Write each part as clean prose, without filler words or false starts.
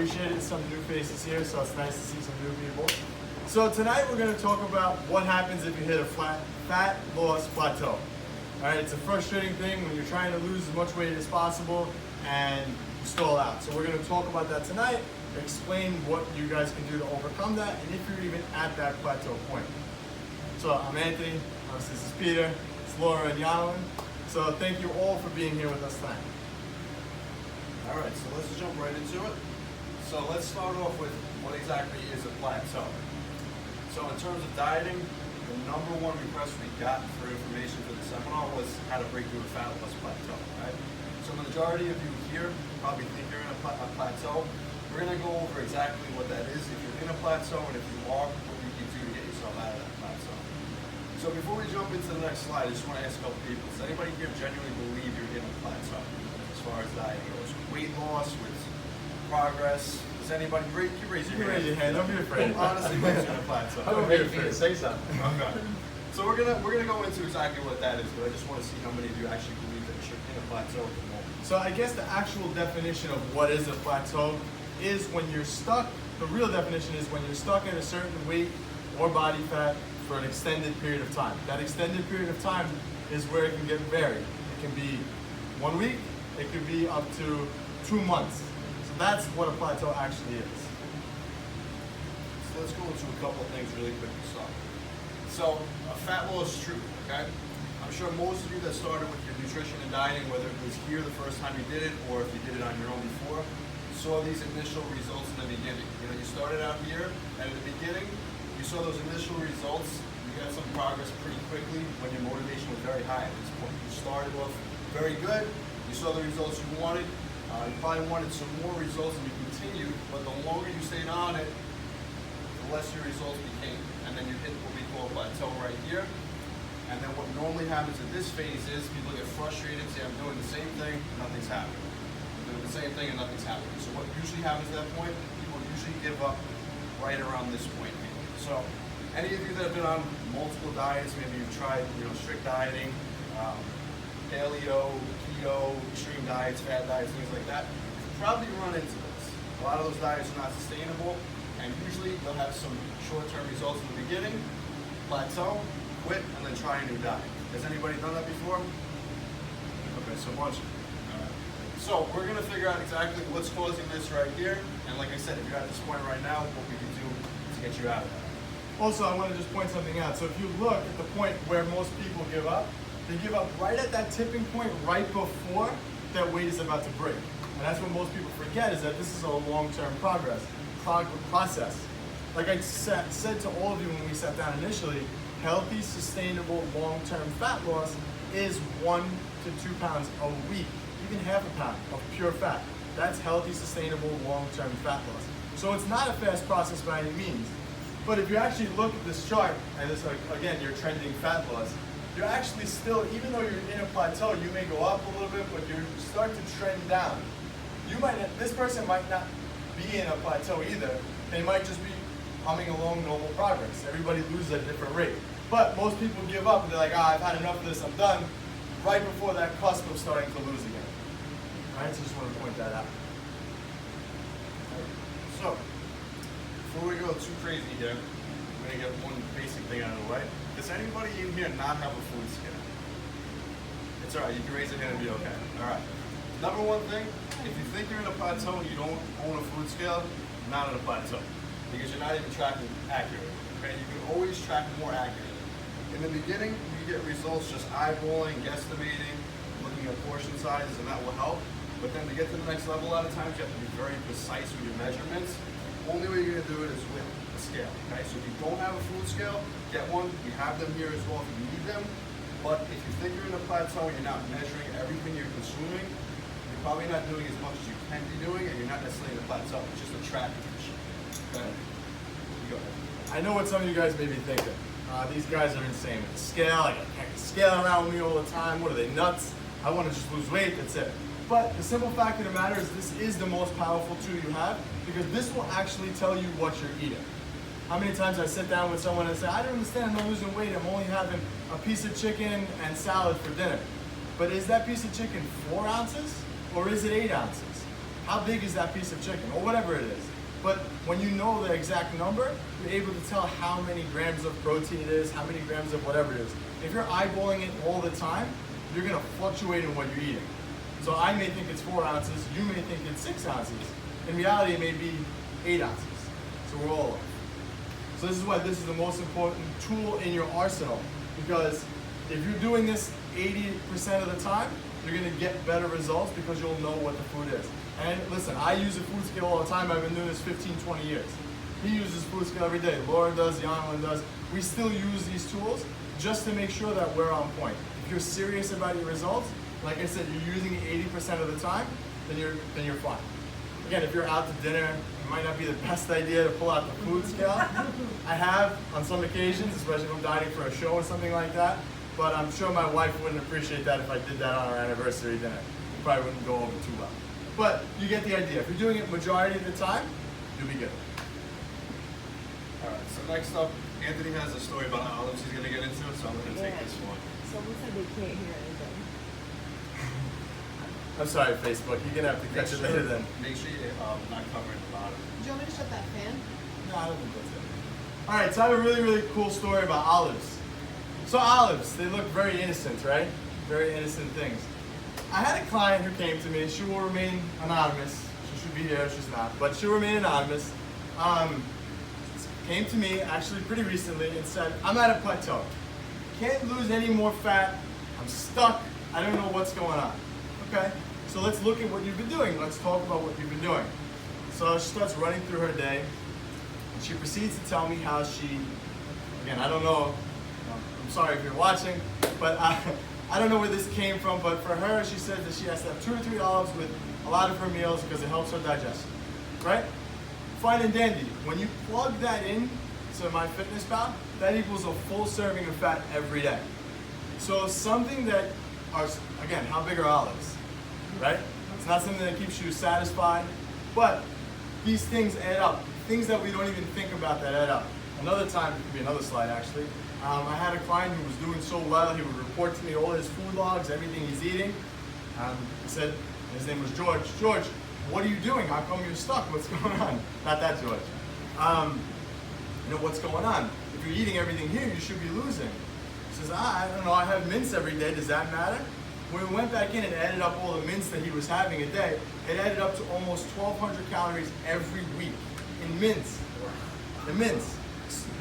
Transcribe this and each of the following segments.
appreciate it. Some new faces here, so it's nice to see some new people. So tonight we're going to talk about what happens if you hit a fat loss plateau. All right, it's a frustrating thing when you're trying to lose as much weight as possible and you stall out. So we're going to talk about that tonight, explain what you guys can do to overcome that, and if you're even at that plateau point. So I'm Anthony, obviously this is Peter, it's Laura and Yalwin. So thank you all for being here with us tonight. All right, so let's jump right into it. So let's start off with what exactly is a plateau. So in terms of dieting, the number one request we got for information for the seminar was how to break through a fat loss plateau, right? So the majority of you here probably think you're in a plateau. We're gonna go over exactly what that is, if you're in a plateau, and if you are, what you can do to get yourself out of that plateau. So before we jump into the next slide, I just wanna ask a couple people, does anybody here genuinely believe you're in a plateau as far as dieting goes? Weight loss, with progress, does anybody, you can raise your hand. Don't be afraid. Honestly, you're in a plateau. Don't be afraid to say something. Okay. So we're gonna go into exactly what that is, but I just want to see how many of you actually believe that you're in a plateau at the moment. So I guess the actual definition of what is a plateau is when you're stuck, the real definition is when you're stuck at a certain weight or body fat for an extended period of time. That extended period of time is where it can get varied. It can be 1 week, it could be up to 2 months. So that's what a plateau actually is. So let's go into a couple of things really quick to start. So a fat loss truth, okay? I'm sure most of you that started with your nutrition and dieting, whether it was here the first time you did it or if you did it on your own before, saw these initial results in the beginning. You know, you started out here, and in the beginning, you saw those initial results. You got some progress pretty quickly when your motivation was very high at this point. You started off very good. You saw the results you wanted. You probably wanted some more results, and you continued. But the longer you stayed on it, the less your results became. And then you hit what we call a plateau right here. And then what normally happens at this phase is people get frustrated, say, I'm doing the same thing, nothing's happening. I'm doing the same thing and nothing's happening. So what usually happens at that point, people usually give up right around this point. So any of you that have been on multiple diets, maybe you've tried, strict dieting, paleo, keto, extreme diets, fat diets, things like that, you probably run into this. A lot of those diets are not sustainable, and usually they'll have some short-term results in the beginning, plateau, quit, and then try a new diet. Has anybody done that before? Okay, so a bunch of you. All right. So we're gonna figure out exactly what's causing this right here, and like I said, if you're at this point right now, what we can do to get you out of that. Also, I want to just point something out. So if you look at the point where most people give up, they give up right at that tipping point, right before that weight is about to break. And that's what most people forget, is that this is a long-term process. Like I said to all of you when we sat down initially, healthy, sustainable, long-term fat loss is 1 to 2 pounds a week, even half a pound of pure fat. That's healthy, sustainable, long-term fat loss. So it's not a fast process by any means. But if you actually look at this chart, and this, again, you're trending fat loss, you're actually still, even though you're in a plateau, you may go up a little bit, but you start to trend down. This person might not be in a plateau either. They might just be humming along normal progress. Everybody loses at a different rate. But most people give up and they're like, I've had enough of this, I'm done, right before that cusp of starting to lose again. All right, so just want to point that out. So, before we go too crazy here, we're gonna get one basic thing out of the way. Does anybody in here not have a food scale? It's all right, you can raise your hand and be okay. All right. Number one thing, if you think you're in a plateau and you don't own a food scale, you're not in a plateau, because you're not even tracking accurately. Okay, you can always track more accurately. In the beginning, you get results just eyeballing, guesstimating, looking at portion sizes, and that will help. But then to get to the next level, a lot of times you have to be very precise with your measurements. The only way you're gonna do it is with a scale. Okay, so if you don't have a food scale, get one. We have them here as well if you need them. But if you think you're in a plateau and you're not measuring everything you're consuming, you're probably not doing as much as you can be doing, and you're not necessarily in a plateau. It's just a tracking issue. Okay? You go ahead. I know what some of you guys may be thinking. These guys are insane with the scale. I got the scale around with me all the time. What are they, nuts? I want to just lose weight, that's it. But the simple fact of the matter is this is the most powerful tool you have, because this will actually tell you what you're eating. How many times I sit down with someone and say, I don't understand, I'm not losing weight, I'm only having a piece of chicken and salad for dinner. But is that piece of chicken 4 ounces or is it 8 ounces? how big is that piece of chicken, or whatever it is. But when you know the exact number, you're able to tell how many grams of protein it is, how many grams of whatever it is. If you're eyeballing it all the time, you're gonna fluctuate in what you're eating. So I may think it's 4 ounces, you may think it's 6 ounces. In reality, it may be 8 ounces. So we're all off. So this is why this is the most important tool in your arsenal, because if you're doing this 80% of the time, you're gonna get better results because you'll know what the food is. And listen, I use a food scale all the time. I've been doing this 15, 20 years. He uses food scale every day. Laura does, Yanlin does. We still use these tools just to make sure that we're on point. If you're serious about your results, like I said, you're using it 80% of the time, then you're fine. Again, if you're out to dinner, it might not be the best idea to pull out the food scale. I have on some occasions, especially if I'm dieting for a show or something like that, but I'm sure my wife wouldn't appreciate that if I did that on our anniversary dinner. It probably wouldn't go over too well. But you get the idea. If you're doing it majority of the time, you'll be good. All right, so next up, Anthony has a story about olives he's gonna get into, so I'm gonna take this one. Someone said they can't hear anything. I'm sorry, Facebook. You're gonna have to catch it later then. Make sure you're not covering the bottom. Do you want me to shut that fan? No, I don't think that's it. All right, so I have a really, really cool story about olives. So olives, they look very innocent, right? Very innocent things. I had a client who came to me. She will remain anonymous. She should be here if she's not, but she'll remain anonymous. Came to me actually pretty recently and said, I'm at a plateau. Can't lose any more fat. I'm stuck. I don't know what's going on. Okay, so let's look at what you've been doing. Let's talk about what you've been doing. So she starts running through her day, and she proceeds to tell me how she, again, I don't know, I'm sorry if you're watching, but I don't know where this came from, but for her, she said that she has to have 2 or 3 olives with a lot of her meals because it helps her digestion, right? Fine and dandy. When you plug that in to MyFitnessPal, that equals a full serving of fat every day. So something that are, again, how big are olives, right? It's not something that keeps you satisfied, but these things add up. Things that we don't even think about that add up. Another time, it could be another slide actually, I had a client who was doing so well, he would report to me all his food logs, everything he's eating. He said, his name was George. George, what are you doing? How come you're stuck? What's going on? Not that George. You know, what's going on? If you're eating everything here, you should be losing. He says, I don't know, I have mince every day, does that matter? When we went back in and added up all the mince that he was having a day, it added up to almost 1,200 calories every week in mince. The mince.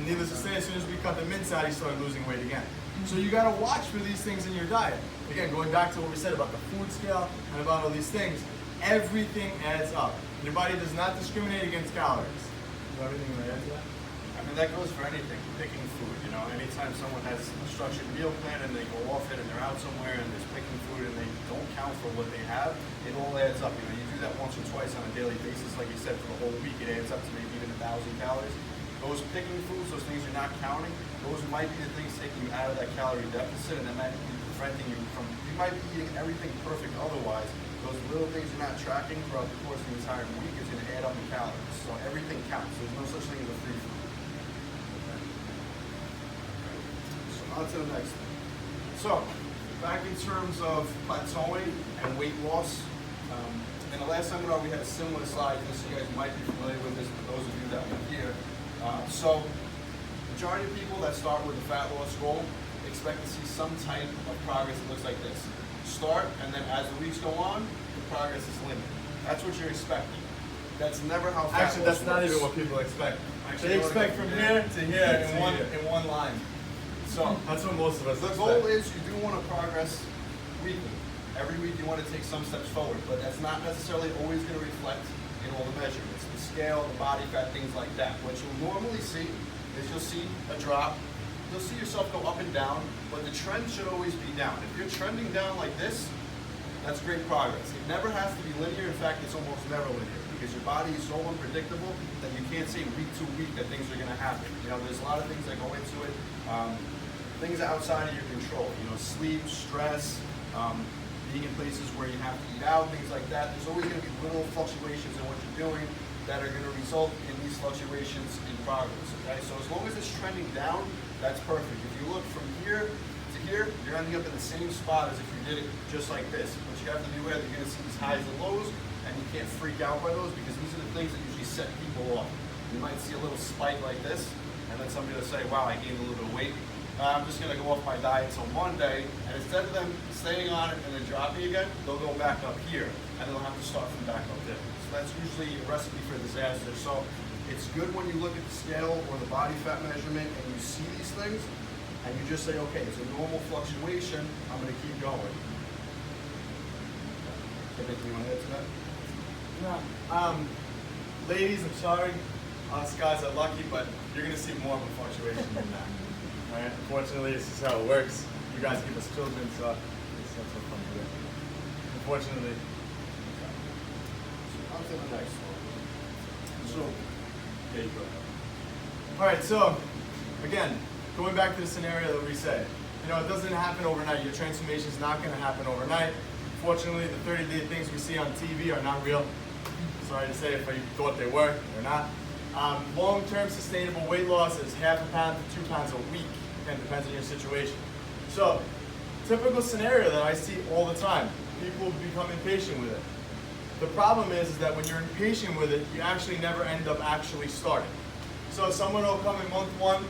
Needless to say, as soon as we cut the mince out, he started losing weight again. So you gotta watch for these things in your diet. Again, going back to what we said about the food scale and about all these things, everything adds up. Your body does not discriminate against calories. You have anything to add to that? I mean, that goes for anything, picking food, you know. Anytime someone has a structured meal plan and they go off it and they're out somewhere and there's picking food and they don't count for what they have, it all adds up. You know, you do that once or twice on a daily basis, like you said, for the whole week, it adds up to maybe even 1,000 calories. Those picking foods, those things you're not counting, those might be the things taking you out of that calorie deficit, and that might be preventing you from, you might be eating everything perfect otherwise. Those little things you're not tracking throughout the course of the entire week is going to add up in calories. So everything counts. There's no such thing as a free food. So on to the next thing. So back in terms of plateauing and weight loss, in the last seminar we had a similar slide. This you guys might be familiar with this, for those of you that were here. So majority of people that start with a fat loss goal expect to see some type of progress that looks like this. Start, and then as the weeks go on, the progress is linear. That's what you're expecting. That's never how fat Actually, loss that's not works. even what people expect. Actually, They you wanna expect go from from here to here to in one line. So That's what most of us the expect. goal is you do want to progress weekly. Every week you want to take some steps forward, but that's not necessarily always going to reflect in all the measurements, the scale, the body fat, things like that. What you'll normally see is you'll see a drop. You'll see yourself go up and down, but the trend should always be down. If you're trending down like this, that's great progress. It never has to be linear. In fact, it's almost never linear because your body is so unpredictable that you can't say week to week that things are going to happen. You know, there's a lot of things that go into it. Things outside of your control. You know, sleep, stress, being in places where you have to eat out, things like that. There's always going to be little fluctuations in what you're doing that are going to result in these fluctuations in progress. Okay, so as long as it's trending down, that's perfect. If you look from here to here, you're ending up in the same spot as if you did it just like this. But you have to be aware that you're going to see these highs and lows. and you can't freak out by those because these are the things that usually set people off. You might see a little spike like this, and then somebody will say, wow, I gained a little bit of weight. I'm just gonna go off my diet until Monday, and instead of them staying on it and then dropping again, they'll go back up here, and they'll have to start from back up there. So that's usually a recipe for disaster. So it's good when you look at the scale or the body fat measurement and you see these things, and you just say, okay, it's a normal fluctuation, I'm gonna keep going. Anything you wanna add to that? No. Ladies, I'm sorry. Us guys are lucky, but you're gonna see more of a fluctuation than that. Right? Unfortunately, this is how it works. You guys give us children, so it's not so fun to do. Unfortunately. On to the next one. So, there you go. All right, so again, going back to the scenario that we said, you know, it doesn't happen overnight. Your transformation is not going to happen overnight. Fortunately, the 30-day things we see on TV are not real. Sorry to say if you thought they were, they're not. Long-term sustainable weight loss is half a pound to 2 pounds a week. Again, depends on your situation. So, typical scenario that I see all the time, people become impatient with it. The problem is that when you're impatient with it, you actually never end up actually starting. So someone will come in month 1,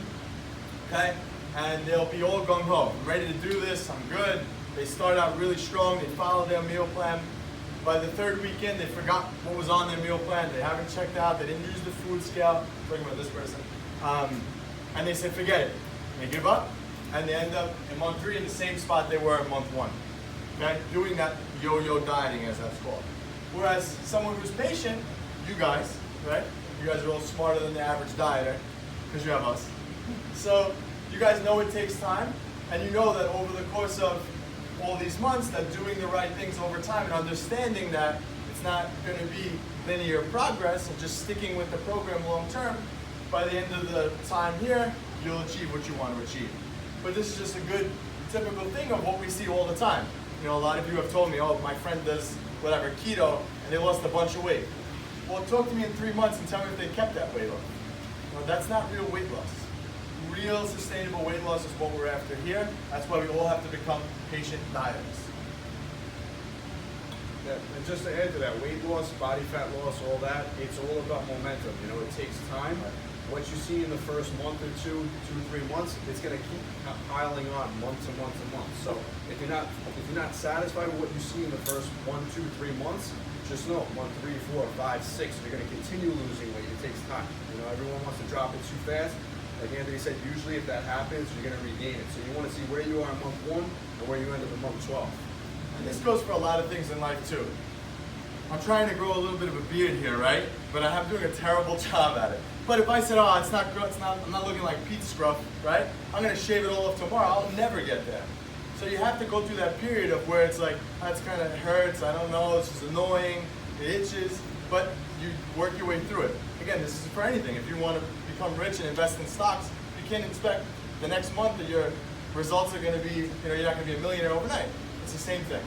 okay, and they'll be all gung-ho. I'm ready to do this, I'm good. They start out really strong, they follow their meal plan. By the 3rd weekend, they forgot what was on their meal plan, they haven't checked out, they didn't use the food scale, I'm talking about this person, and they said forget it. They give up, and they end up in month 3 in the same spot they were in month 1. Okay, doing that yo-yo dieting as that's called. Whereas someone who's patient, you guys, right? You guys are all smarter than the average dieter, because you have us. So you guys know it takes time, and you know that over the course of all these months that doing the right things over time and understanding that it's not going to be linear progress and just sticking with the program long term, by the end of the time here, you'll achieve what you want to achieve. But this is just a good typical thing of what we see all the time. You know, a lot of you have told me, oh, my friend does whatever, keto, and they lost a bunch of weight. Well, talk to me in 3 months and tell me if they kept that weight off. Well, that's not real weight loss. Real sustainable weight loss is what we're after here. That's why we all have to become patient dieters. Yeah, and just to add to that, weight loss, body fat loss, all that, it's all about momentum. You know, it takes time. What you see in the first month or 2 to 3 months, it's going to keep piling on month to month to month. So if you're not satisfied with what you see in the first 1, 2, 3 months, just know month 3, 4, 5, 6, you're going to continue losing weight. It takes time. You know, everyone wants to drop it too fast. Like Anthony said, usually if that happens, you're going to regain it. So you want to see where you are in month 1 and where you end up in month 12. And this goes for a lot of things in life too. I'm trying to grow a little bit of a beard here, right? But I'm doing a terrible job at it. But if I said, oh, it's not, I'm not looking like Pete Scruff, right? I'm gonna shave it all off tomorrow, I'll never get there. So you have to go through that period of where it's like, that's kind of hurts, I don't know, it's just annoying, it itches, but you work your way through it. Again, this is for anything. If you want to become rich and invest in stocks, you can't expect the next month that your results are gonna be, you know, you're not gonna be a millionaire overnight. It's the same thing.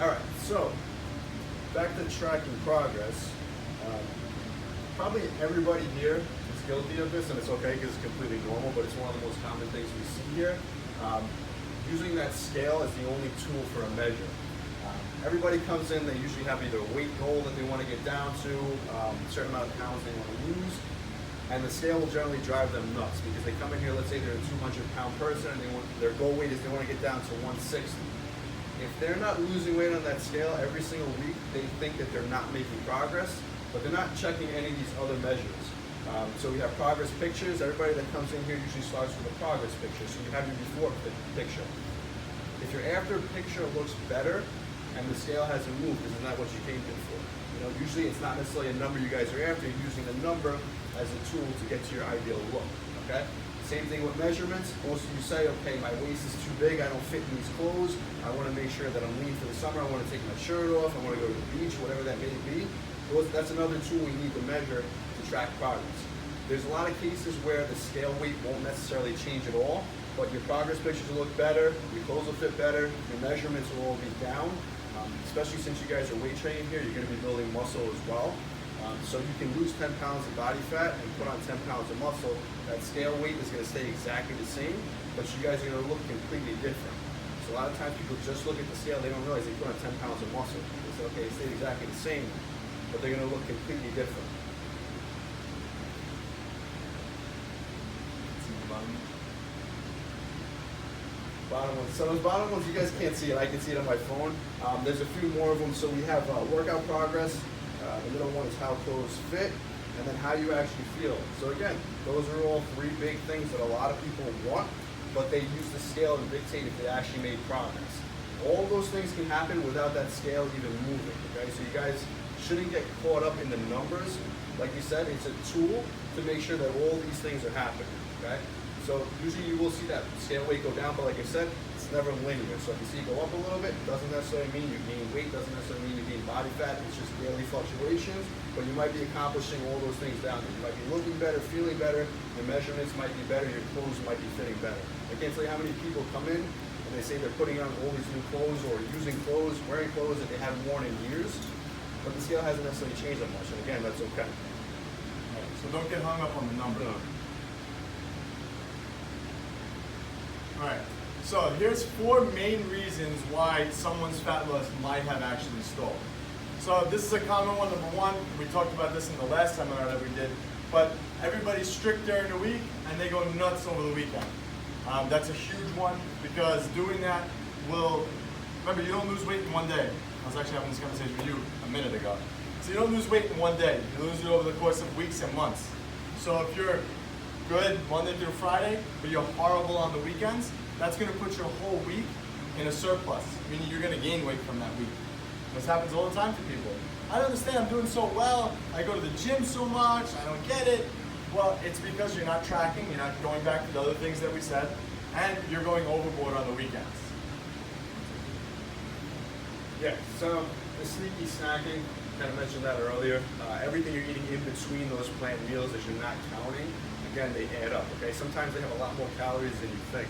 All right, so back to tracking progress. Probably everybody here is guilty of this, and it's okay because it's completely normal, but it's one of the most common things we see here. Using that scale is the only tool for a measure. Everybody comes in, they usually have either a weight goal that they want to get down to, a certain amount of pounds they want to lose, and the scale will generally drive them nuts because they come in here, let's say they're a 200-pound person, and their goal weight is they want to get down to 160. If they're not losing weight on that scale every single week, they think that they're not making progress, but they're not checking any of these other measures. So we have progress pictures. Everybody that comes in here usually starts with a progress picture. So you have your before picture. If your after picture looks better and the scale hasn't moved, isn't that what you came in for? You know, usually it's not necessarily a number you guys are after. You're using a number as a tool to get to your ideal look. Okay. Same thing with measurements. Most of you say, okay, my waist is too big, I don't fit in these clothes, I want to make sure that I'm lean for the summer, I want to take my shirt off, I want to go to the beach, whatever that may be. That's another tool we need to measure to track progress. There's a lot of cases where the scale weight won't necessarily change at all, but your progress pictures will look better, your clothes will fit better, your measurements will all be down. Especially since you guys are weight training here, you're going to be building muscle as well. So you can lose 10 pounds of body fat and put on 10 pounds of muscle. That scale weight is going to stay exactly the same, but you guys are going to look completely different. So a lot of times people just look at the scale, they don't realize they put on 10 pounds of muscle. They say, okay, it stayed exactly the same, but they're gonna look completely different. See the bottom? Bottom ones. So those bottom ones, you guys can't see it. I can see it on my phone. There's a few more of them. So we have workout progress. The middle one is how clothes fit, and then how you actually feel. So again, those are all three big things that a lot of people want, but they use the scale to dictate if they actually made progress. All those things can happen without that scale even moving. Okay, so you guys shouldn't get caught up in the numbers. Like you said, it's a tool to make sure that all these things are happening. Okay. So usually you will see that scale weight go down, but like I said, it's never linear. So if you see it go up a little bit, doesn't necessarily mean you gain weight, doesn't necessarily mean you gain body fat. It's just daily fluctuations, but you might be accomplishing all those things down there. You might be looking better, feeling better, your measurements might be better, your clothes might be fitting better. I can't tell you how many people come in and they say they're putting on all these new clothes or using clothes, wearing clothes that they haven't worn in years, but the scale hasn't necessarily changed that much. And again, that's okay. Right, so don't get hung up on the number. Alright, so here's 4 main reasons why someone's fat loss might have actually stalled. So this is a common one. Number one, we talked about this in the last seminar that we did, but everybody's strict during the week and they go nuts over the weekend. That's a huge one because doing that will, remember, you don't lose weight in one day. I was actually having this conversation with you a minute ago. So you don't lose weight in one day. You lose it over the course of weeks and months. So if you're good Monday through Friday, but you're horrible on the weekends, that's going to put your whole week in a surplus, meaning you're going to gain weight from that week. This happens all the time to people. I don't understand, I'm doing so well, I go to the gym so much, I don't get it. Well, it's because you're not tracking, you're not going back to the other things that we said, and you're going overboard on the weekends. Yeah, so the sneaky snacking, kind of mentioned that earlier. Everything you're eating in between those planned meals that you're not counting, again, they add up, okay? Sometimes they have a lot more calories than you think.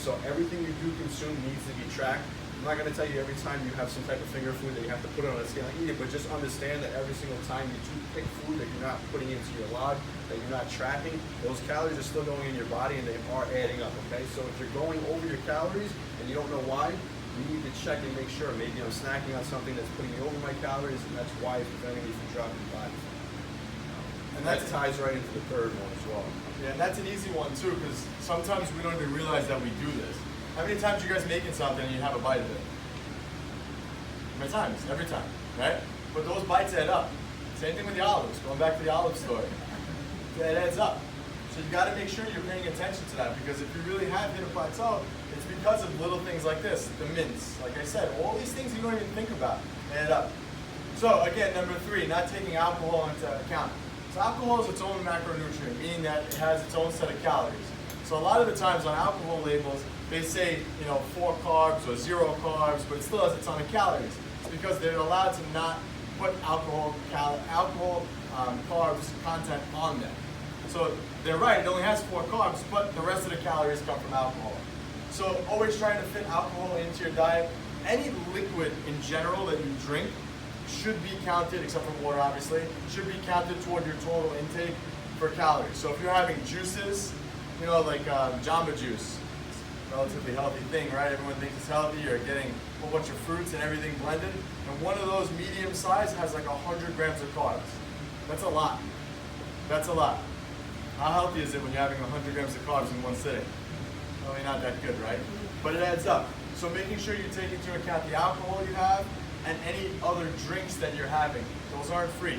So everything you do consume needs to be tracked. I'm not going to tell you every time you have some type of finger food that you have to put it on a scale and eat it, but just understand that every single time you do pick food that you're not putting into your log, that you're not tracking, those calories are still going in your body and they are adding up, okay? So if you're going over your calories and you don't know why, you need to check and make sure. Maybe I'm snacking on something that's putting me over my calories and that's why it's preventing me from dropping body fat. And that ties right into the third one as well. Yeah, and that's an easy one too, because sometimes we don't even realize that we do this. How many times you guys making something and you have a bite of it? How many times? Every time, right? But those bites add up. Same thing with the olives, going back to the olive story. It adds up. So you gotta make sure you're paying attention to that, because if you really have hit a plateau, it's because of little things like this, the mints. Like I said, all these things you don't even think about add up. So again, number 3, not taking alcohol into account. So alcohol is its own macronutrient, meaning that it has its own set of calories. So a lot of the times on alcohol labels, they say, 4 carbs or 0 carbs, but it still has its own calories. It's because they're allowed to not put alcohol carbs content on them. So they're right, it only has 4 carbs, but the rest of the calories come from alcohol. So always trying to fit alcohol into your diet. Any liquid in general that you drink should be counted, except for water obviously, should be counted toward your total intake for calories. So if you're having juices, like Jamba Juice, it's a relatively healthy thing, right? Everyone thinks it's healthy. You're getting a whole bunch of fruits and everything blended. And one of those medium size has like 100 grams of carbs. That's a lot. That's a lot. How healthy is it when you're having 100 grams of carbs in one sitting? Probably not that good, right? But it adds up. So making sure you take into account the alcohol you have and any other drinks that you're having. Those aren't free.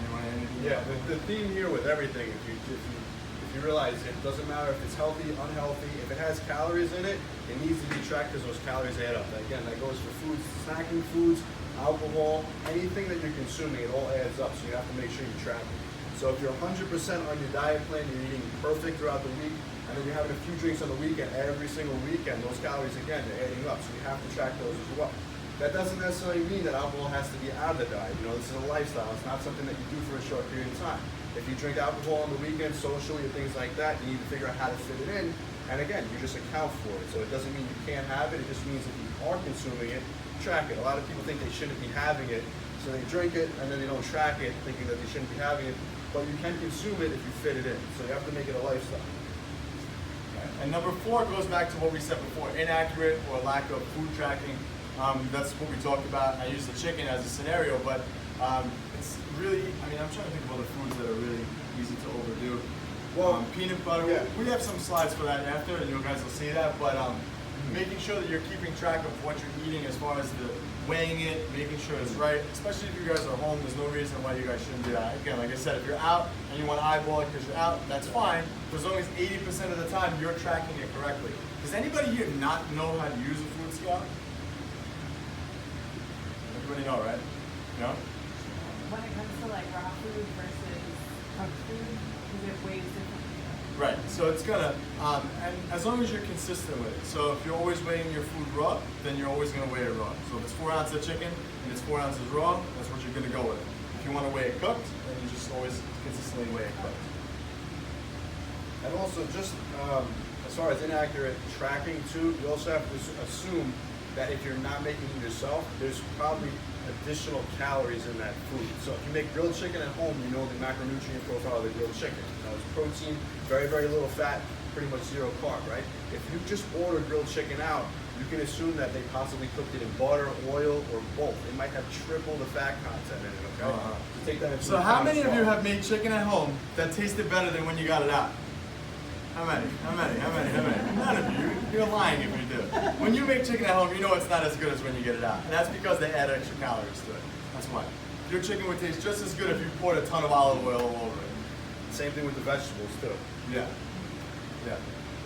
Anyone, anything? Yeah, the theme here with everything, if you realize it doesn't matter if it's healthy, unhealthy, if it has calories in it, it needs to be tracked because those calories add up. Again, that goes for foods, snacking foods, alcohol, anything that you're consuming, it all adds up, so you have to make sure you track it. So if you're 100% on your diet plan, you're eating perfect throughout the week, and then you're having a few drinks on the weekend, every single weekend, those calories, again, they're adding up, so you have to track those as well. That doesn't necessarily mean that alcohol has to be out of the diet. This is a lifestyle. It's not something that you do for a short period of time. If you drink alcohol on the weekend, socially, or things like that, you need to figure out how to fit it in. And again, you just account for it. So it doesn't mean you can't have it. It just means if you are consuming it, track it. A lot of people think they shouldn't be having it, so they drink it and then they don't track it, thinking that they shouldn't be having it. But you can consume it if you fit it in. So you have to make it a lifestyle. Okay. And number 4 goes back to what we said before, inaccurate or lack of food tracking. That's what we talked about. I use the chicken as a scenario, but it's really, I mean, I'm trying to think of other foods that are really easy to overdo. Well, Peanut butter, yeah. we have some slides for that after, and you guys will see that, but making sure that you're keeping track of what you're eating as far as the weighing it, making sure it's right, especially if you guys are home, there's no reason why you guys shouldn't do that. Again, like I said, if you're out and you want to eyeball it because you're out, that's fine, but as long as 80% of the time you're tracking it correctly. Does anybody here not know how to use a food scale? Everybody know, right? No? When it comes to like raw food versus cooked food, because it weighs differently. Right, so it's gonna, and as long as you're consistent with it. So if you're always weighing your food raw, then you're always gonna weigh it raw. So if it's 4 ounces of chicken and it's 4 ounces raw, that's what you're gonna go with. If you wanna weigh it cooked, then you just always consistently weigh it cooked. And also, just as far as inaccurate tracking too, you also have to assume that if you're not making it yourself, there's probably additional calories in that food. So if you make grilled chicken at home, you know the macronutrient profile of the grilled chicken. You know, it's protein, very, very little fat, pretty much 0 carb, right? If you just order grilled chicken out, you can assume that they possibly cooked it in butter, oil, or both. They might have triple the fat content in it, okay? Uh-huh. So take that into So how account many as of you well. have made chicken at home that tasted better than when you got it out? How many? None of you. You're lying if you do. When you make chicken at home, you know it's not as good as when you get it out. And that's because they add extra calories to it. That's why. Your chicken would taste just as good if you poured a ton of olive oil all over it. Same thing with the vegetables too. Yeah. Yeah.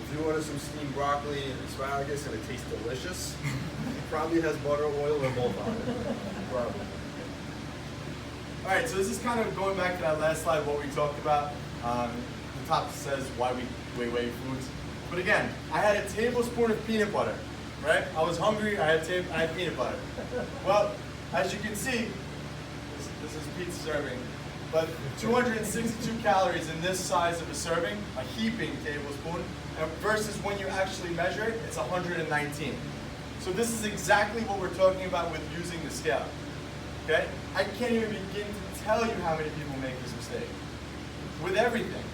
If you order some steamed broccoli and asparagus and it tastes delicious, it probably has butter, oil, or both on it. Probably. All right, so this is kind of going back to that last slide, what we talked about. The top says why we weigh foods. But again, I had a tablespoon of peanut butter, right? I was hungry, I had peanut butter. Well, as you can see, this is Pete's serving, but 262 calories in this size of a serving, a heaping tablespoon, versus when you actually measure it, it's 119. So this is exactly what we're talking about with using the scale, okay? I can't even begin to tell you how many people make this mistake. With everything.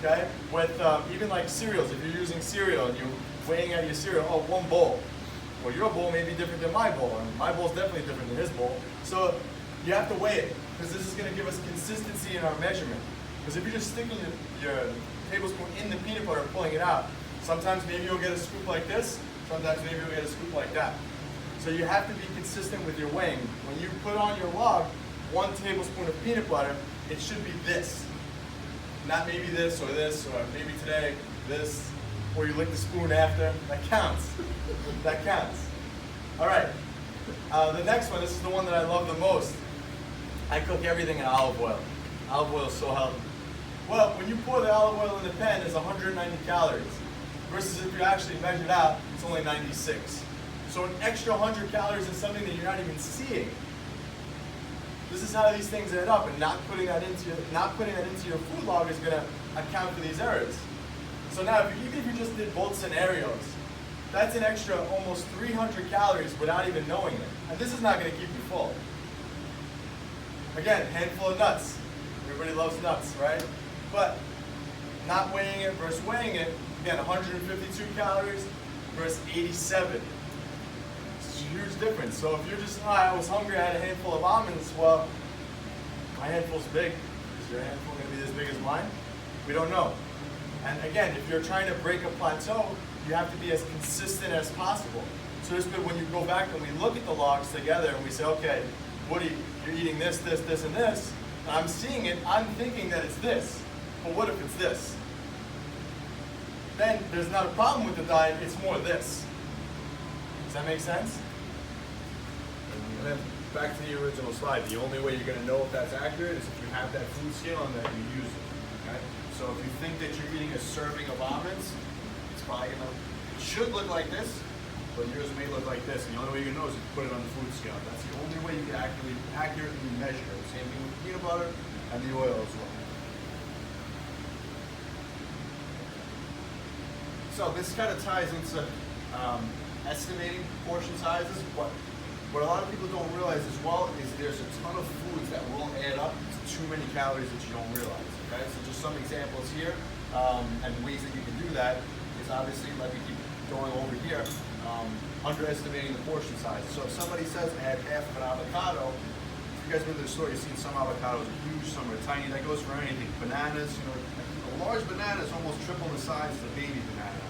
Okay? With even like cereals, if you're using cereal and you're weighing out your cereal, oh, 1 bowl. Well, your bowl may be different than my bowl, and my bowl is definitely different than his bowl. So you have to weigh it, because this is going to give us consistency in our measurement. Because if you're just sticking your tablespoon in the peanut butter and pulling it out, sometimes maybe you'll get a scoop like this, sometimes maybe you'll get a scoop like that. So you have to be consistent with your weighing. When you put on your log 1 tablespoon of peanut butter, it should be this. Not maybe this, or maybe today, this, or you lick the spoon after. That counts. That counts. All right. The next one, this is the one that I love the most. I cook everything in olive oil. Olive oil is so healthy. Well, when you pour the olive oil in the pan, it's 190 calories. Versus if you actually measure it out, it's only 96. So an extra 100 calories is something that you're not even seeing. This is how these things add up, and not putting that into your food log is going to account for these errors. So now, even if you just did both scenarios, that's an extra almost 300 calories without even knowing it. And this is not going to keep you full. Again, handful of nuts. Everybody loves nuts, right? But not weighing it versus weighing it, again, 152 calories versus 87. Huge difference. So if you're just, oh, I was hungry, I had a handful of almonds, well, my handful's big. Is your handful going to be as big as mine? We don't know. And again, if you're trying to break a plateau, you have to be as consistent as possible. So it's good when you go back and we look at the logs together and we say, okay, Woody, you're eating this, this, this, and this. And I'm seeing it, I'm thinking that it's this. But what if it's this? Then there's not a problem with the diet, it's more this. Does that make sense? And then back to the original slide, the only way you're going to know if that's accurate is if you have that food scale and that you use it. Okay? So if you think that you're eating a serving of almonds, it's probably gonna, it should look like this, But yours may look like this, and the only way you can know is if you put it on the food scale. That's the only way you can accurately measure it. Same thing with peanut butter and the oil as well. So this kind of ties into estimating portion sizes, but what a lot of people don't realize as well is there's a ton of foods that will add up to too many calories that you don't realize, okay? So just some examples here. And ways that you can do that is obviously, like we keep going over here, underestimating the portion size. So if somebody says add half of an avocado, if you guys been to the store, you've seen some avocados are huge, some are tiny. That goes for anything. Bananas, a large banana is almost triple the size of a baby banana.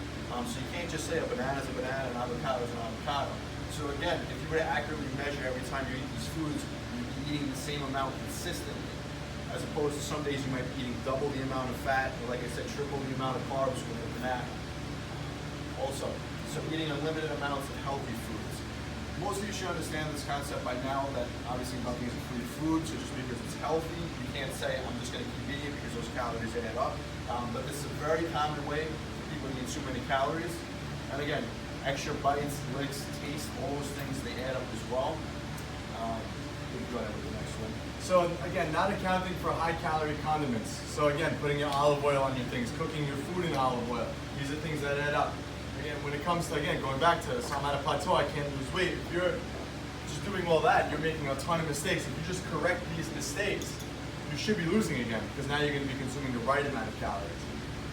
So you can't just say a banana is a banana, an avocado is an avocado. So again, if you were to accurately measure every time you eat these foods, you'd be eating the same amount consistently. As opposed to some days you might be eating double the amount of fat, or like I said, triple the amount of carbs with a banana. Also, so eating unlimited amounts of healthy foods. Most of you should understand this concept by now that obviously nothing is a free food, so just because it's healthy, you can't say I'm just going to keep eating because those calories add up. But this is a very common way for people to eat too many calories. And again, extra bites, licks, taste, all those things, they add up as well. Go ahead with the next one. So again, not accounting for high calorie condiments. So again, putting your olive oil on your things, cooking your food in olive oil. These are things that add up. Again, when it comes to, again, going back to, so I'm at a plateau, I can't lose weight. If you're just doing all that, you're making a ton of mistakes. If you just correct these mistakes, you should be losing again, because now you're going to be consuming the right amount of calories.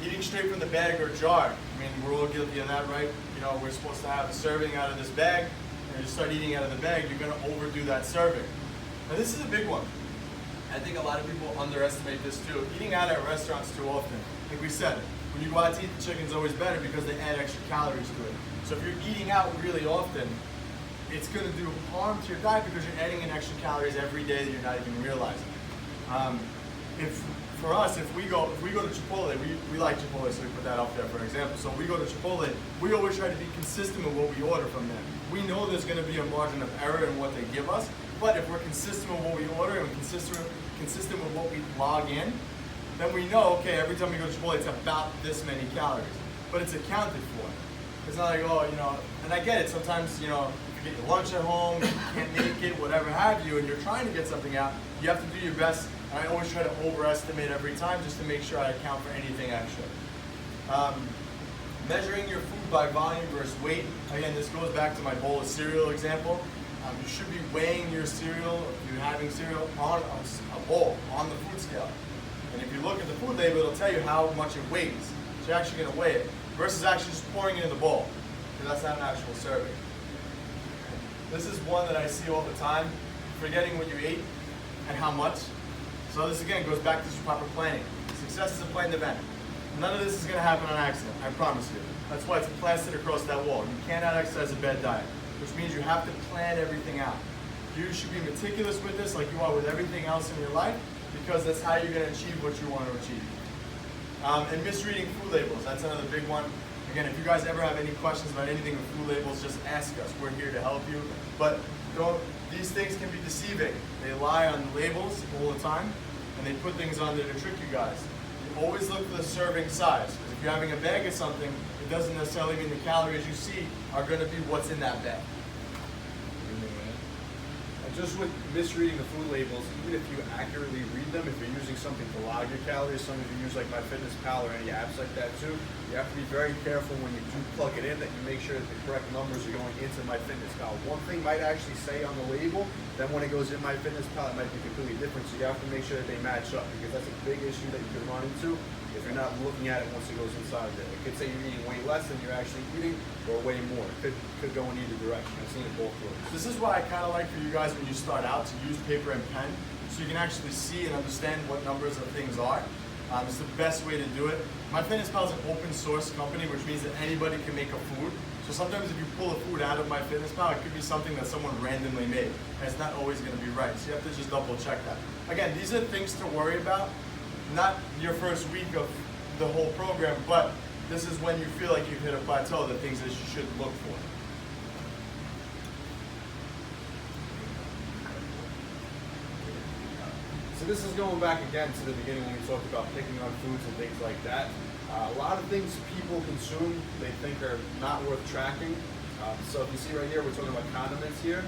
Eating straight from the bag or jar. I mean, we're all guilty of that, right? We're supposed to have a serving out of this bag, and you start eating out of the bag, you're going to overdo that serving. Now this is a big one. I think a lot of people underestimate this too. Eating out at restaurants too often. Like we said, when you go out to eat, the chicken's always better because they add extra calories to it. So if you're eating out really often, it's going to do harm to your diet because you're adding in extra calories every day that you're not even realizing. For us, if we go to Chipotle, we like Chipotle, so we put that up there for an example. So we go to Chipotle, we always try to be consistent with what we order from them. We know there's going to be a margin of error in what they give us, but if we're consistent with what we order and consistent with what we log in, then we know, okay, every time we go to Chipotle, it's about this many calories. But it's accounted for. It's not like, and I get it, sometimes, if you get your lunch at home, you can't make it, whatever have you, and you're trying to get something out, you have to do your best. And I always try to overestimate every time just to make sure I account for anything extra. Measuring your food by volume versus weight. Again, this goes back to my bowl of cereal example. You should be weighing your cereal, if you're having cereal, on a bowl, on the food scale. And if you look at the food label, it'll tell you how much it weighs. So you're actually going to weigh it, versus actually just pouring it in the bowl, because that's not an actual serving. This is one that I see all the time, forgetting what you ate and how much. So this again goes back to proper planning. Success is a planned event. None of this is going to happen on accident, I promise you. That's why it's plastered across that wall. You cannot exercise a bad diet, which means you have to plan everything out. You should be meticulous with this like you are with everything else in your life, because that's how you're going to achieve what you want to achieve. And misreading food labels, that's another big one. Again, if you guys ever have any questions about anything with food labels, just ask us. We're here to help you. But these things can be deceiving. They lie on labels all the time, and they put things on there to trick you guys. You always look for the serving size. Because if you're having a bag of something, it doesn't necessarily mean the calories you see are going to be what's in that bag. Just with misreading the food labels, even if you accurately read them, if you're using something to log your calories, some of you use like MyFitnessPal or any apps like that too, you have to be very careful when you do plug it in that you make sure that the correct numbers are going into MyFitnessPal. One thing might actually say on the label, then when it goes in MyFitnessPal, it might be completely different. So you have to make sure that they match up, because that's a big issue that you can run into if you're not looking at it once it goes inside there. It could say you're eating way less than you're actually eating, or way more. It could go in either direction. I've seen it both ways. This is why I kind of like for you guys when you start out to use paper and pen, so you can actually see and understand what numbers of things are. It's the best way to do it. MyFitnessPal is an open source company, which means that anybody can make a food. So sometimes if you pull a food out of MyFitnessPal, it could be something that someone randomly made, and it's not always going to be right. So you have to just double check that. Again, these are things to worry about, not your first week of the whole program, but this is when you feel like you've hit a plateau, the things that you should look for. So this is going back again to the beginning when we talked about picking on foods and things like that. A lot of things people consume they think are not worth tracking. So if you see right here, we're talking about condiments here.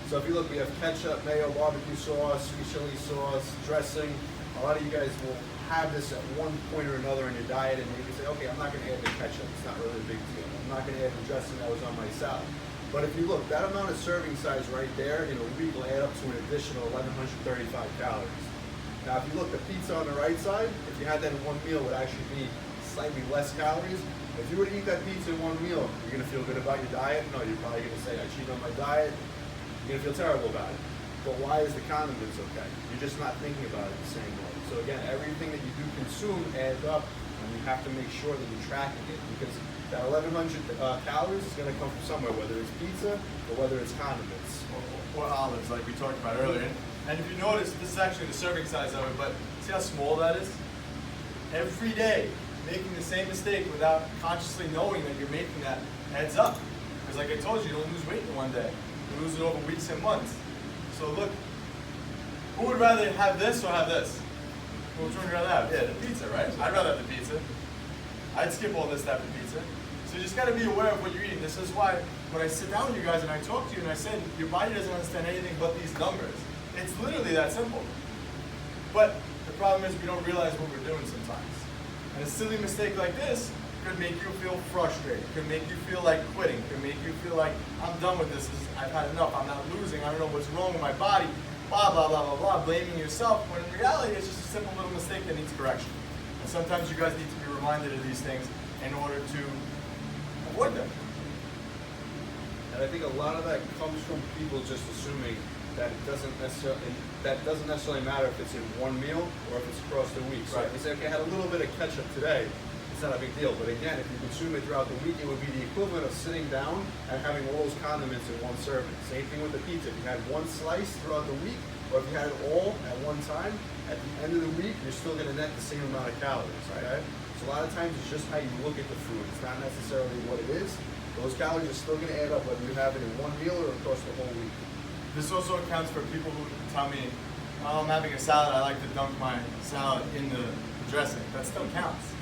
So if you look, we have ketchup, mayo, barbecue sauce, sweet chili sauce, dressing. A lot of you guys will have this at one point or another in your diet, and maybe say, okay, I'm not going to add the ketchup. It's not really a big deal. I'm not going to add the dressing that was on my salad. But if you look, that amount of serving size right there in a week will add up to an additional 1,135 calories. Now, if you look, the pizza on the right side, if you had that in one meal, would actually be slightly less calories. If you were to eat that pizza in one meal, you're gonna feel good about your diet? No, you're probably gonna say, I cheated on my diet. You're gonna feel terrible about it. But why is the condiments okay? You're just not thinking about it the same way. So again, everything that you do consume adds up, and you have to make sure that you're tracking it, because that 1,100 calories is gonna come from somewhere, whether it's pizza or whether it's condiments. Or olives, like we talked about earlier. And if you notice, this is actually the serving size of it, but see how small that is? Every day, making the same mistake without consciously knowing that you're making that adds up. Because like I told you, you don't lose weight in one day. You lose it over weeks and months. So look, who would rather have this or have this? Which one would you rather have? Yeah, the pizza, right? I'd rather have the pizza. I'd skip all this type of pizza. So you just gotta be aware of what you're eating. This is why when I sit down with you guys and I talk to you and I said, your body doesn't understand anything but these numbers. It's literally that simple. But the problem is we don't realize what we're doing sometimes. And a silly mistake like this could make you feel frustrated, could make you feel like quitting, could make you feel like, I'm done with this, I've had enough, I'm not losing, I don't know what's wrong with my body, blah, blah, blah, blah, blah, blaming yourself, when in reality it's just a simple little mistake that needs correction. And sometimes you guys need to be reminded of these things in order to avoid them. And I think a lot of that comes from people just assuming that it doesn't necessarily matter if it's in one meal or if it's across the week. So Right. if you say, okay, I had a little bit of ketchup today, it's not a big deal. But again, if you consume it throughout the week, it would be the equivalent of sitting down and having all those condiments in one serving. Same thing with the pizza. If you had one slice throughout the week, or if you had it all at one time, at the end of the week, you're still going to net the same amount of calories. Okay? So a lot of times it's just how you look at the food. It's not necessarily what it is. Those calories are still going to add up whether you have it in one meal or across the whole week. This also accounts for people who tell me, oh, I'm having a salad, I like to dunk my salad in the dressing. That still counts.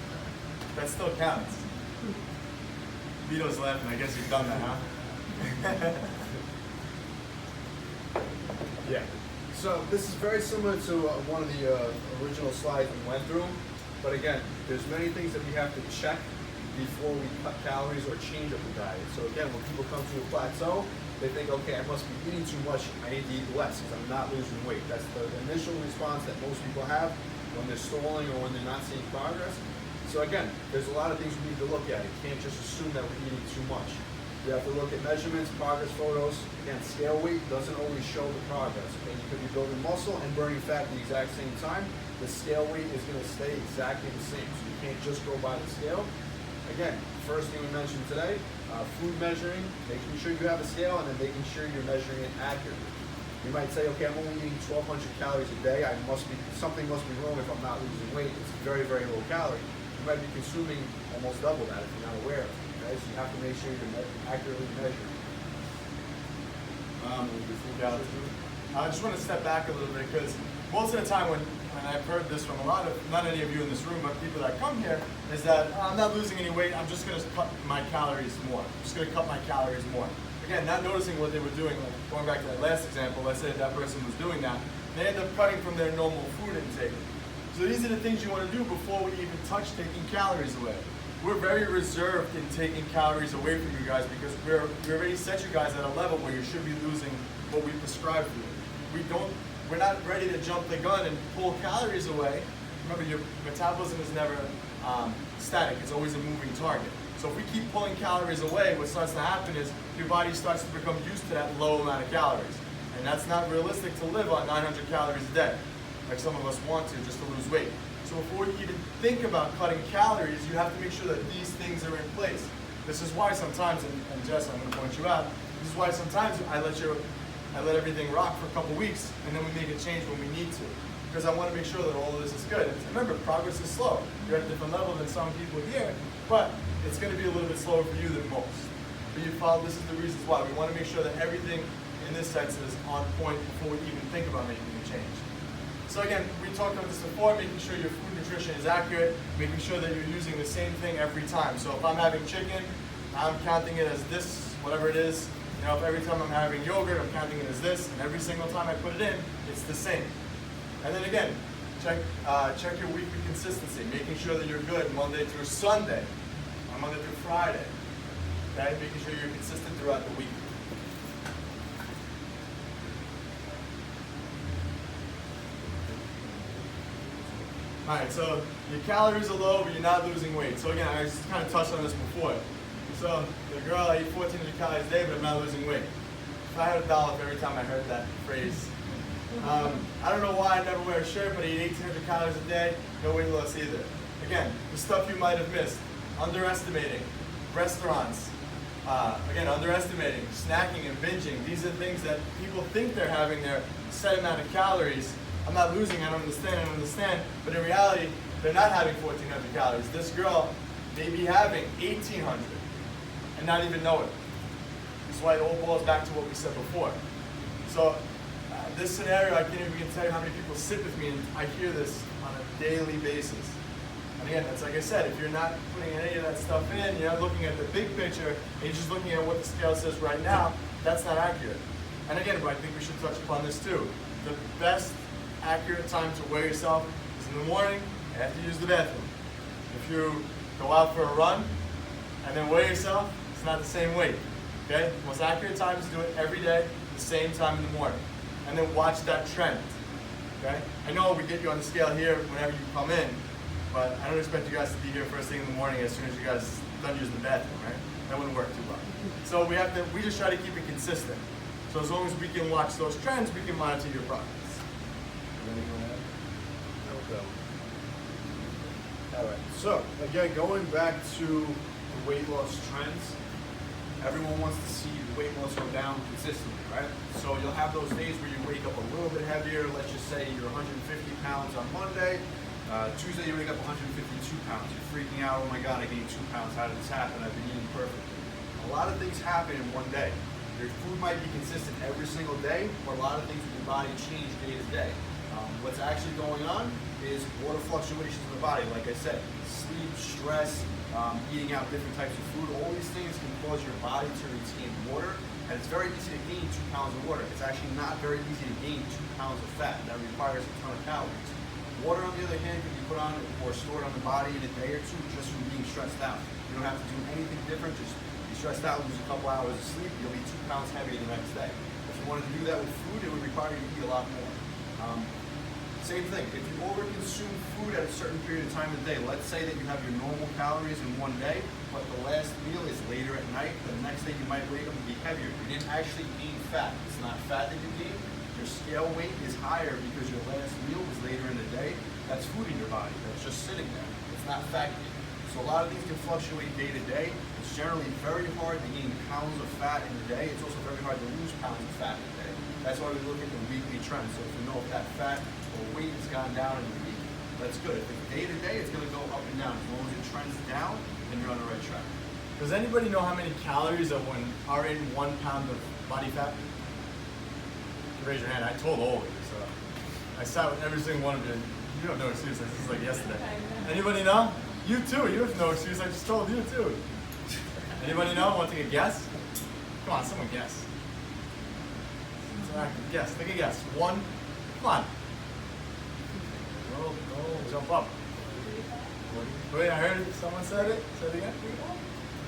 That still counts. Vito's laughing, I guess you've done that, huh? Yeah. So this is very similar to one of the original slides we went through. But again, there's many things that we have to check before we cut calories or change up the diet. So again, when people come to a plateau, they think, okay, I must be eating too much, I need to eat less because I'm not losing weight. That's the initial response that most people have when they're stalling or when they're not seeing progress. So again, there's a lot of things we need to look at. You can't just assume that we're eating too much. You have to look at measurements, progress photos. Again, scale weight doesn't always show the progress. Okay? You could be building muscle and burning fat at the exact same time. The scale weight is going to stay exactly the same. So you can't just go by the scale. Again, first thing we mentioned today, food measuring, making sure you have a scale and then making sure you're measuring it accurately. You might say, okay, I'm only eating 1,200 calories a day. Something must be wrong if I'm not losing weight. It's very, very low calorie. You might be consuming almost double that if you're not aware of it. Okay? So you have to make sure you're accurately measuring. I just want to step back a little bit because most of the time when I've heard this from a lot of, not any of you in this room, but people that come here, is that I'm not losing any weight, I'm just going to cut my calories more. I'm just going to cut my calories more. Again, not noticing what they were doing, like going back to that last example, let's say that person was doing that, they end up cutting from their normal food intake. So these are the things you want to do before we even touch taking calories away. We're very reserved in taking calories away from you guys because we already set you guys at a level where you should be losing what we prescribe for you. We're not ready to jump the gun and pull calories away. Remember, your metabolism is never static, it's always a moving target. So if we keep pulling calories away, what starts to happen is your body starts to become used to that low amount of calories. And that's not realistic to live on 900 calories a day, like some of us want to, just to lose weight. So before you even think about cutting calories, you have to make sure that these things are in place. This is why sometimes, and Jess, I'm going to point you out, this is why sometimes I let everything rock for a couple weeks, and then we make a change when we need to. Because I want to make sure that all of this is good. And remember, progress is slow. You're at a different level than some people here, but it's going to be a little bit slower for you than most. But you follow, this is the reasons why. We want to make sure that everything in this sense is on point before we even think about making a change. So again, we talked about this before, making sure your food nutrition is accurate, making sure that you're using the same thing every time. So if I'm having chicken, I'm counting it as this, whatever it is. You know, if every time I'm having yogurt, I'm counting it as this, and every single time I put it in, it's the same. And then again, check your weekly consistency, making sure that you're good Monday through Sunday, or Monday through Friday. Okay, making sure you're consistent throughout the week. All right, so your calories are low, but you're not losing weight. So again, I just kind of touched on this before. So the girl, I eat 1,400 calories a day, but I'm not losing weight. If I had $1 every time I heard that phrase. I don't know why I never wear a shirt, but I eat 1,800 calories a day, no weight loss either. Again, the stuff you might have missed. Underestimating restaurants. Again, underestimating, snacking and binging. These are things that people think they're having their set amount of calories. I'm not losing, I don't understand. But in reality, they're not having 1,400 calories. This girl may be having 1,800 and not even know it. That's why it all boils back to what we said before. So this scenario, I can't even tell you how many people sit with me and I hear this on a daily basis. And again, that's like I said, if you're not putting any of that stuff in, you're not looking at the big picture, and you're just looking at what the scale says right now, that's not accurate. And again, I think we should touch upon this too. The best accurate time to weigh yourself is in the morning after you use the bathroom. If you go out for a run and then weigh yourself, it's not the same weight. Okay? The most accurate time is to do it every day, the same time in the morning. And then watch that trend. Okay? I know we get you on the scale here whenever you come in, but I don't expect you guys to be here first thing in the morning as soon as you guys done using the bathroom, right? That wouldn't work too well. So we just try to keep it consistent. So as long as we can watch those trends, we can monitor your progress. Okay. All right. So again, going back to the weight loss trends, Everyone wants to see the weight loss go down consistently, right? So you'll have those days where you wake up a little bit heavier. Let's just say you're 150 pounds on Monday. Tuesday you wake up 152 pounds. You're freaking out, oh my God, I gained 2 pounds. How did this happen? I've been eating perfectly. A lot of things happen in one day. Your food might be consistent every single day, but a lot of things with your body change day to day. What's actually going on is water fluctuations in the body. Like I said, sleep, stress, eating out different types of food, all these things can cause your body to retain water, and it's very easy to gain 2 pounds of water. It's actually not very easy to gain 2 pounds of fat. That requires a ton of calories. Water, on the other hand, can be put on or stored on the body in a day or two just from being stressed out. You don't have to do anything different, just be stressed out, lose a couple hours of sleep, you'll be 2 pounds heavier the next day. If you wanted to do that with food, it would require you to eat a lot more. Same thing, if you overconsume food at a certain period of time of the day, let's say that you have your normal calories in one day, but the last meal is later at night, the next day you might wake up and be heavier. You didn't actually gain fat. It's not fat that you gain. Your scale weight is higher because your last meal was later in the day. That's food in your body. That's just sitting there. It's not fat gain. So a lot of these can fluctuate day to day. It's generally very hard to gain pounds of fat in a day. It's also very hard to lose pounds of fat in a day. That's why we look at the weekly trend. So if you know if that fat or weight has gone down in the week, that's good. If it's day to day, it's going to go up and down. As long as it trends down, then you're on the right track. Does anybody know how many calories are in 1 pound of body fat? Raise your hand. I told all of you. So I sat with every single one of you. You have no excuse. This is like yesterday. Anybody know? You too. You have no excuse. I just told you too. Anybody know? Want to take a guess? Come on, someone guess. Guess. Take a guess. One. Come on. Go, jump up. Wait, I heard it. Someone said it. Say it again.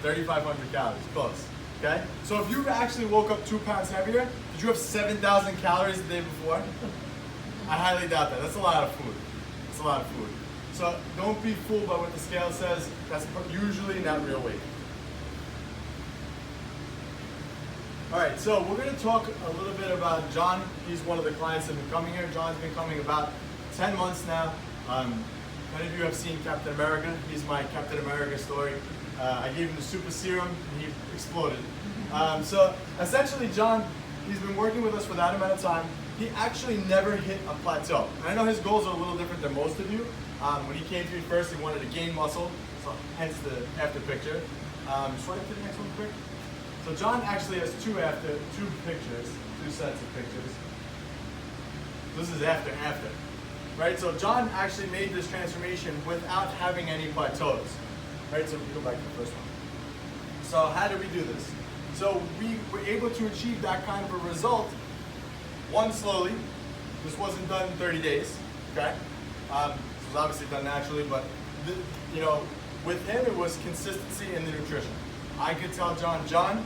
3,500 calories. Close. Okay? So if you actually woke up 2 pounds heavier, did you have 7,000 calories the day before? I highly doubt that. That's a lot of food. That's a lot of food. So don't be fooled by what the scale says. That's usually not real weight. All right, so we're going to talk a little bit about John. He's one of the clients that have been coming here. John's been coming about 10 months now. Many of you have seen Captain America. He's my Captain America story. I gave him the super serum and he exploded. So essentially John, he's been working with us for that amount of time. He actually never hit a plateau. And I know his goals are a little different than most of you. When he came to me first, he wanted to gain muscle, so hence the after picture. Swipe to the next one quick. So John actually has two pictures, 2 sets of pictures. This is after, right? So John actually made this transformation without having any plateaus, right? So we go back to the first one. So how did we do this? So we were able to achieve that kind of a result, one, slowly. This wasn't done in 30 days, okay? This was obviously done naturally, but with him it was consistency in the nutrition. I could tell John,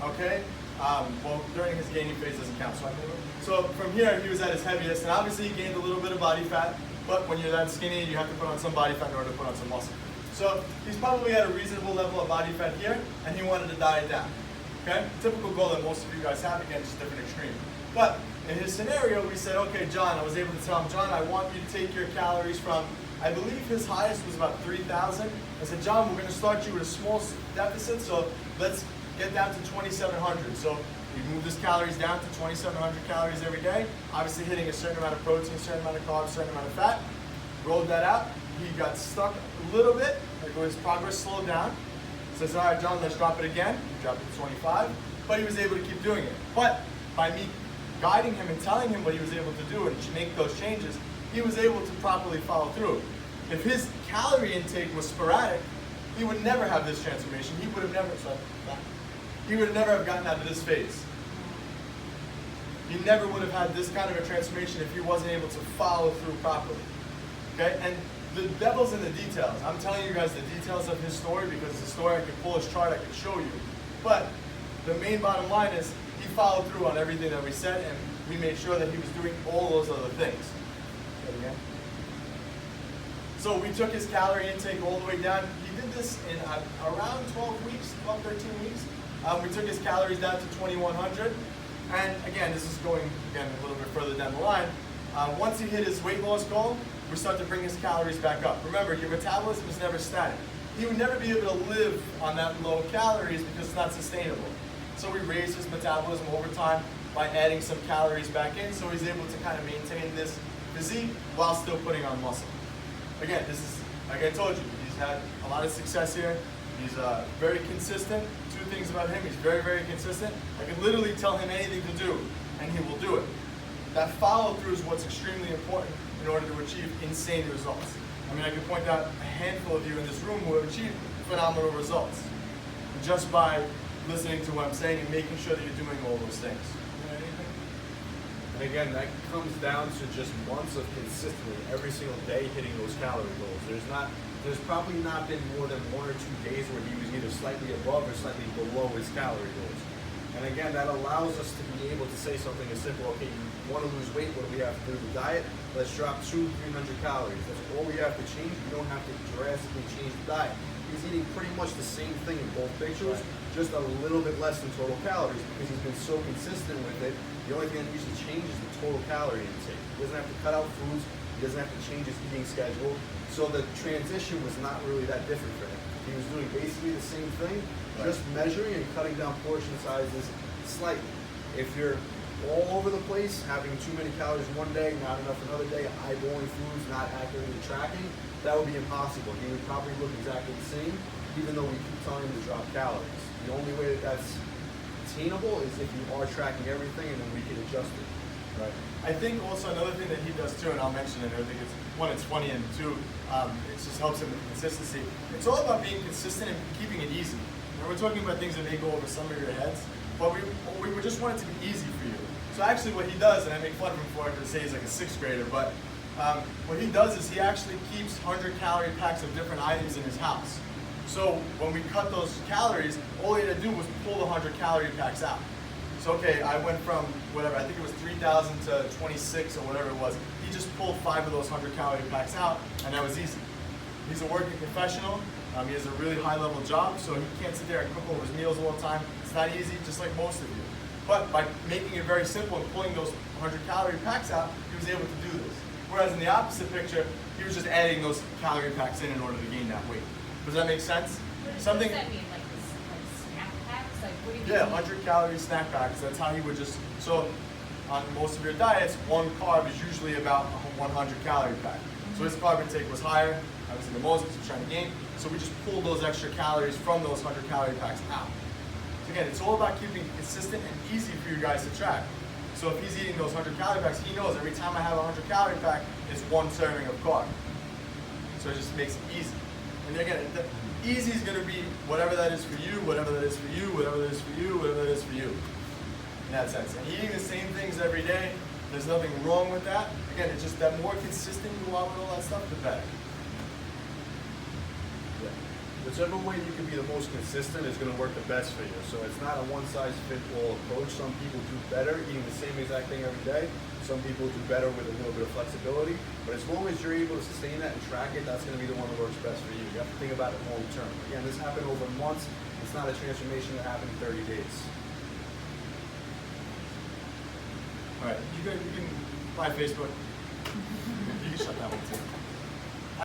okay, well, during his gaining phase doesn't count. So from here, he was at his heaviest, and obviously he gained a little bit of body fat. but when you're that skinny, you have to put on some body fat in order to put on some muscle. So he's probably at a reasonable level of body fat here, and he wanted to diet down. Okay? Typical goal that most of you guys have, again, just different extreme. But in his scenario, we said, okay, John, I was able to tell him, John, I want you to take your calories from, I believe his highest was about 3,000. I said, John, we're going to start you with a small deficit, so let's get down to 2,700. So we moved his calories down to 2,700 calories every day, obviously hitting a certain amount of protein, a certain amount of carbs, a certain amount of fat. Rolled that out. He got stuck a little bit, like his progress slowed down. Says, all right, John, let's drop it again. We dropped it to 25, but he was able to keep doing it. But by me guiding him and telling him what he was able to do and to make those changes, he was able to properly follow through. If his calorie intake was sporadic, he would never have this transformation. He would have never, he would never have gotten out of this phase. He never would have had this kind of a transformation if he wasn't able to follow through properly. Okay, and the devil's in the details. I'm telling you guys the details of his story because it's a story I could pull his chart, I could show you. But the main bottom line is he followed through on everything that we said, and we made sure that he was doing all those other things. Say it again. So we took his calorie intake all the way down. He did this in around 12 weeks, 12, 13 weeks. We took his calories down to 2,100. And again, this is going again a little bit further down the line. Once he hit his weight loss goal, we start to bring his calories back up. Remember, your metabolism is never static. He would never be able to live on that low calories because it's not sustainable. So we raise his metabolism over time by adding some calories back in, so he's able to kind of maintain this physique while still putting on muscle. Again, this is, like I told you, he's had a lot of success here. He's very consistent. Two things about him, he's very, very consistent. I can literally tell him anything to do, and he will do it. That follow-through is what's extremely important in order to achieve insane results. I mean, I can point out a handful of you in this room who have achieved phenomenal results just by listening to what I'm saying and making sure that you're doing all those things. And again, that comes down to just months of consistently, every single day, hitting those calorie goals. There's probably not been more than 1 or 2 days where he was either slightly above or slightly below his calorie goals. And again, that allows us to be able to say something as simple, okay, you want to lose weight, what do we have to do with the diet? Let's drop 200-300 calories. That's all we have to change. You don't have to drastically change the diet. He's eating pretty much the same thing in both pictures, just a little bit less than total calories because he's been so consistent with it. The only thing that usually changes is the total calorie intake. He doesn't have to cut out foods. He doesn't have to change his eating schedule. So the transition was not really that different for him. He was doing basically the same thing, just measuring and cutting down portion sizes slightly. If you're all over the place, having too many calories one day, not enough another day, eyeballing foods, not accurately tracking, that would be impossible. He would probably look exactly the same, even though we keep telling him to drop calories. The only way that that's attainable is if you are tracking everything and then we can adjust it. Right. I think also another thing that he does too, and I'll mention it, I think it's, one, it's funny, and two, it just helps him with consistency. It's all about being consistent and keeping it easy. And we're talking about things that may go over some of your heads, but we just want it to be easy for you. So actually what he does, and I make fun of him for it because I say he's like a 6th grader, but what he does is he actually keeps 100-calorie packs of different items in his house. So when we cut those calories, all he had to do was pull the 100-calorie packs out. So okay, I went from whatever, I think it was 3,000 to 26 or whatever it was. He just pulled 5 of those 100-calorie packs out, and that was easy. He's a working professional. He has a really high-level job, so he can't sit there and cook all his meals all the time. It's not easy, just like most of you. But by making it very simple and pulling those 100-calorie packs out, he was able to do this. Whereas in the opposite picture, he was just adding those calorie packs in order to gain that weight. Does that make sense? Something. What does that mean? Like snack packs? Like what do you Yeah, mean? 100-calorie snack packs. That's how he would just. So on most of your diets, one carb is usually about a 100-calorie pack. So his carb intake was higher, obviously the most because he's trying to gain. So we just pulled those extra calories from those 100-calorie packs out. So again, it's all about keeping it consistent and easy for you guys to track. So if he's eating those 100-calorie packs, he knows every time I have a 100-calorie pack, it's 1 serving of carb. So it just makes it easy. And again, the easy is going to be whatever that is for you, whatever that is for you, whatever that is for you, whatever that is for you. In that sense. And eating the same things every day, there's nothing wrong with that. Again, it's just that more consistent you are with all that stuff, the better. Yeah. whichever way you can be the most consistent is going to work the best for you. So it's not a one-size-fits-all approach. Some people do better eating the same exact thing every day. Some people do better with a little bit of flexibility. But as long as you're able to sustain that and track it, that's going to be the one that works best for you. You have to think about it long term. Again, this happened over months. It's not a transformation that happened in 30 days. All right, you can buy Facebook. You can shut that one too.